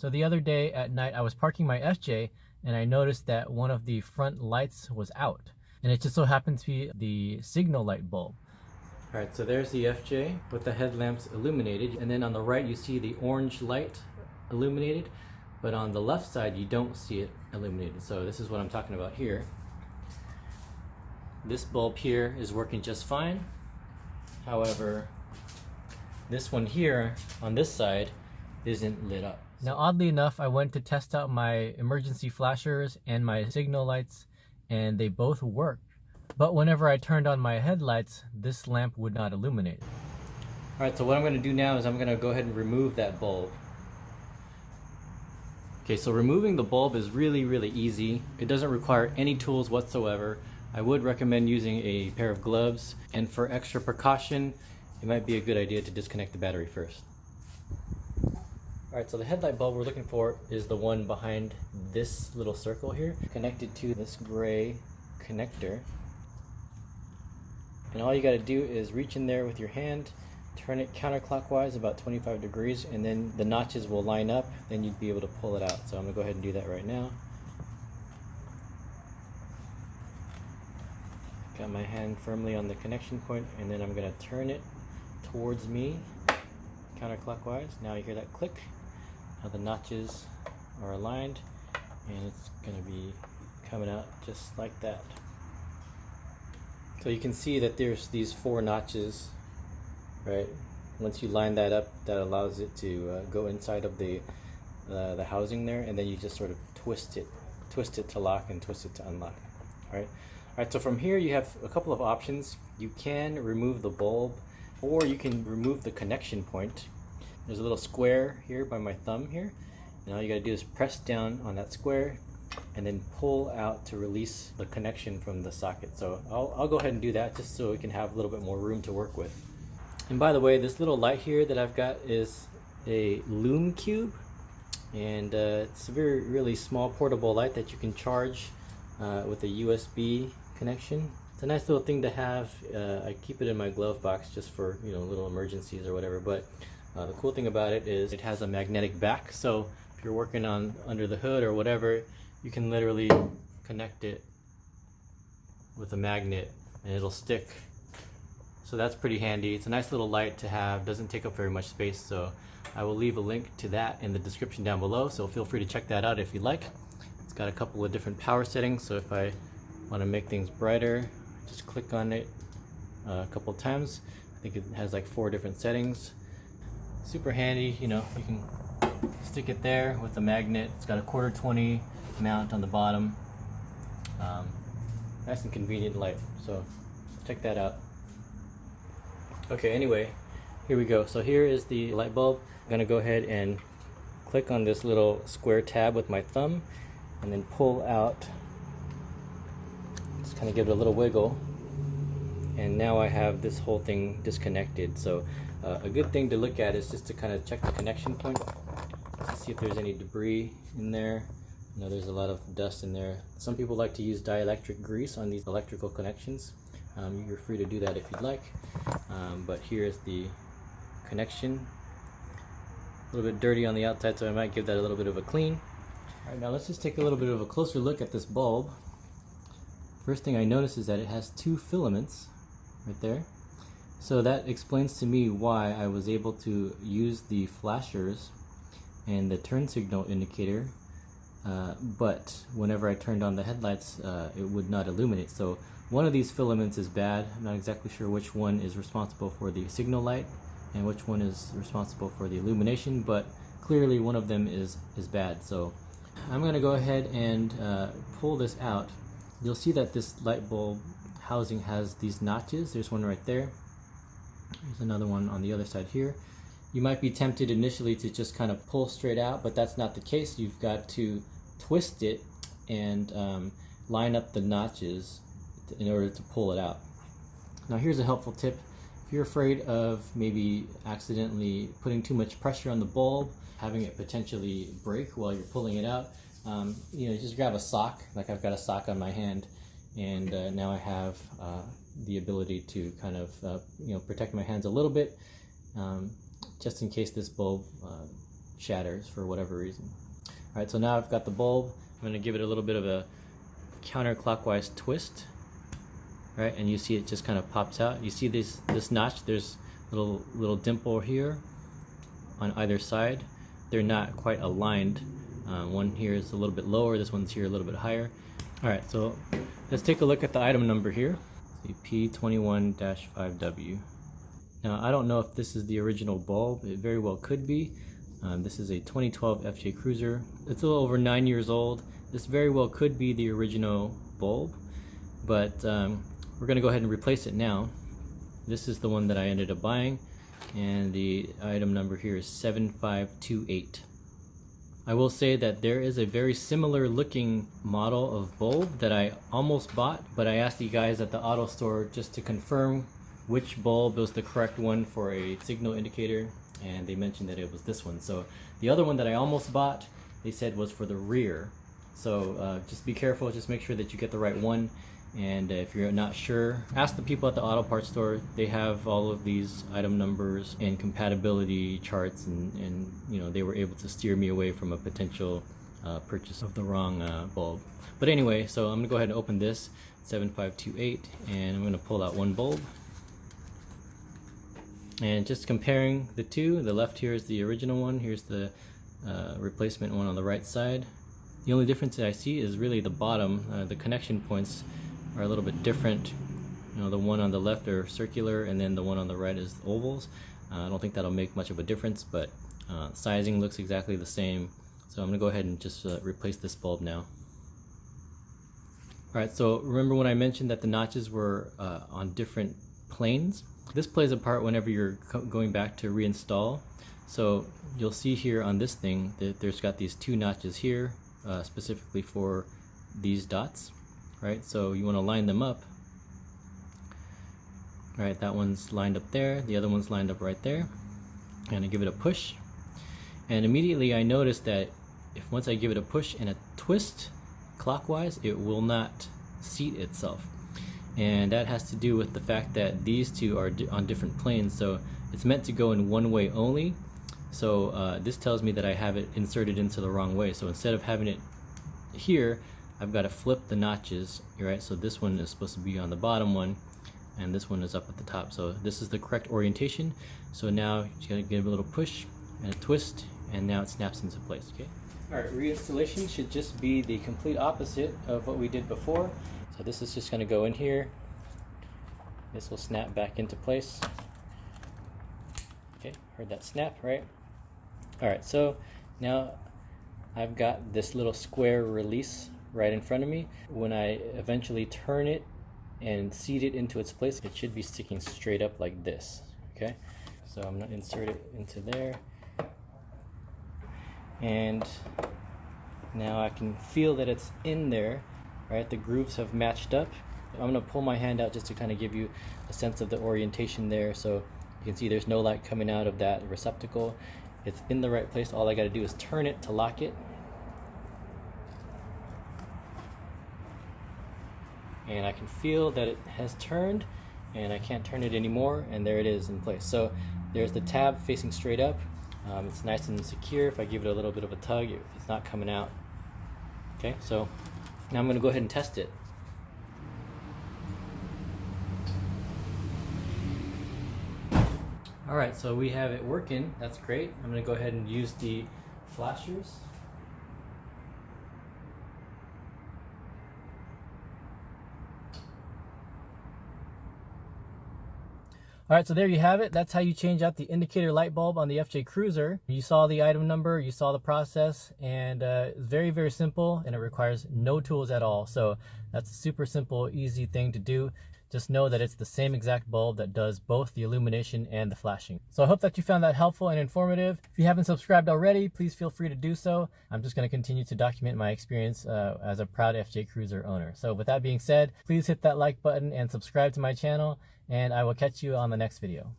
So the other day at night I was parking my FJ and I noticed that one of the front lights was out. And it just so happened to be the signal light bulb. Alright, so there's the FJ with the headlamps illuminated, and then on the right you see the orange light illuminated, but on the left side you don't see it illuminated. So this is what I'm talking about here. This bulb here is working just fine. However, this one here on this side isn't lit up. Now oddly enough, I went to test out my emergency flashers and my signal lights, and they both worked. But whenever I turned on my headlights, this lamp would not illuminate. Alright, so what I'm going to do now is I'm going to go ahead and remove that bulb. Okay, so removing the bulb is really easy. It doesn't require any tools whatsoever. I would recommend using a pair of gloves, and for extra precaution, it might be a good idea to disconnect the battery first. Alright, so the headlight bulb we're looking for is the one behind this little circle here, connected to this gray connector. And all you got to do is reach in there with your hand, turn it counterclockwise about 25 degrees, and then the notches will line up, then you'd be able to pull it out. So I'm going to go ahead and do that right now. Got my hand firmly on the connection point, and then I'm going to turn it towards me counterclockwise. Now you hear that click. Now the notches are aligned, and it's going to be coming out just like that. So you can see that there's these 4 notches, right? Once you line that up, that allows it to go inside of the housing there, and then you just sort of twist it to lock and twist it to unlock. All right. So from here you have a couple of options. You can remove the bulb, or you can remove the connection point. There's a little square here by my thumb here. And all you got to do is press down on that square and then pull out to release the connection from the socket. So I'll go ahead and do that just so we can have a little bit more room to work with. And by the way, this little light here that I've got is a Lume Cube, and it's a really small portable light that you can charge with a USB connection. It's a nice little thing to have. I keep it in my glove box just for little emergencies or whatever. But the cool thing about it is it has a magnetic back, so if you're working on under the hood or whatever, you can literally connect it with a magnet and it'll stick. So that's pretty handy. It's a nice little light to have, doesn't take up very much space, so I will leave a link to that in the description down below, so feel free to check that out if you'd like. It's got a couple of different power settings, so if I want to make things brighter, just click on it a couple times. I think it has like 4 different settings. Super handy, you can stick it there with a magnet. It's got a 1/4-20 mount on the bottom. Nice and convenient light, so check that out. Okay, anyway, here we go. So here is the light bulb. I'm gonna go ahead and click on this little square tab with my thumb and then pull out, just kind of give it a little wiggle, and now I have this whole thing disconnected. So a good thing to look at is just to kind of check the connection point to see if there's any debris in there. There's a lot of dust in there. Some people like to use dielectric grease on these electrical connections. You're free to do that if you'd like. But here's the connection. A little bit dirty on the outside, so I might give that a little bit of a clean. Alright, now let's just take a little bit of a closer look at this bulb. First thing I notice is that it has 2 filaments right there. So that explains to me why I was able to use the flashers and the turn signal indicator, but whenever I turned on the headlights, it would not illuminate. So one of these filaments is bad. I'm not exactly sure which one is responsible for the signal light and which one is responsible for the illumination, but clearly one of them is bad. So I'm going to go ahead and pull this out. You'll see that this light bulb housing has these notches. There's one right there. There's another one on the other side here. You might be tempted initially to just kind of pull straight out, but that's not the case. You've got to twist it and line up the notches in order to pull it out. Now here's a helpful tip. If you're afraid of maybe accidentally putting too much pressure on the bulb, having it potentially break while you're pulling it out, just grab a sock. Like I've got a sock on my hand, and now I have the ability to kind of protect my hands a little bit, just in case this bulb shatters for whatever reason. All right, so now I've got the bulb. I'm going to give it a little bit of a counterclockwise twist. All right, and you see it just kind of pops out. You see this notch, there's little dimple here on either side. They're not quite aligned. One here is a little bit lower, this one's here a little bit higher. All right, so let's take a look at the item number here. See, P21-5W. Now, I don't know if this is the original bulb. It very well could be. This is a 2012 FJ Cruiser. It's a little over 9 years old. This very well could be the original bulb, but we're going to go ahead and replace it now. This is the one that I ended up buying, and the item number here is 7528. I will say that there is a very similar looking model of bulb that I almost bought, but I asked the guys at the auto store just to confirm which bulb was the correct one for a signal indicator, and they mentioned that it was this one. So the other one that I almost bought, they said was for the rear. So just be careful, just make sure that you get the right one. And if you're not sure, ask the people at the auto parts store. They have all of these item numbers and compatibility charts, and you know, they were able to steer me away from a potential purchase of the wrong bulb. But anyway, so I'm gonna go ahead and open this 7528, and I'm gonna pull out one bulb. And just comparing the two, the left here is the original one, here's the replacement one on the right side. The only difference that I see is really the bottom. The connection points are a little bit different. You know, the one on the left are circular, and then the one on the right is ovals. I don't think that'll make much of a difference, but sizing looks exactly the same. So I'm gonna go ahead and just replace this bulb now. All right, so remember when I mentioned that the notches were on different planes? This plays a part whenever you're going back to reinstall. So you'll see here on this thing that there's got these two notches here, specifically for these dots. Right, so you want to line them up. All right, that one's lined up there, the other one's lined up right there. And I give it a push, and immediately I notice that if once I give it a push and a twist clockwise, it will not seat itself. And that has to do with the fact that these two are on different planes, so it's meant to go in one way only. So this tells me that I have it inserted into the wrong way. So instead of having it here, I've got to flip the notches, right? So this one is supposed to be on the bottom one, and this one is up at the top. So this is the correct orientation. So now you just got to give a little push and a twist, and now it snaps into place, okay? All right, reinstallation should just be the complete opposite of what we did before. So this is just going to go in here. This will snap back into place. Okay, heard that snap, right? All right, so now I've got this little square release right in front of me. When I eventually turn it and seat it into its place, it should be sticking straight up like this, okay? So I'm gonna insert it into there, and now I can feel that it's in there, right? The grooves have matched up. I'm gonna pull my hand out just to kind of give you a sense of the orientation there. So you can see there's no light coming out of that receptacle. It's in the right place. All I gotta do is turn it to lock it. And I can feel that it has turned, and I can't turn it anymore, and there it is in place. So there's the tab facing straight up. It's nice and secure. If I give it a little bit of a tug, it's not coming out. Okay, so now I'm going to go ahead and test it. All right, so we have it working. That's great. I'm going to go ahead and use the flashers. All right, so there you have it. That's how you change out the indicator light bulb on the FJ Cruiser. You saw the item number, you saw the process, and it's very, very simple, and it requires no tools at all. So that's a super simple, easy thing to do. Just know that it's the same exact bulb that does both the illumination and the flashing. So I hope that you found that helpful and informative. If you haven't subscribed already, please feel free to do so. I'm just going to continue to document my experience as a proud FJ Cruiser owner. So with that being said, please hit that like button and subscribe to my channel, and I will catch you on the next video.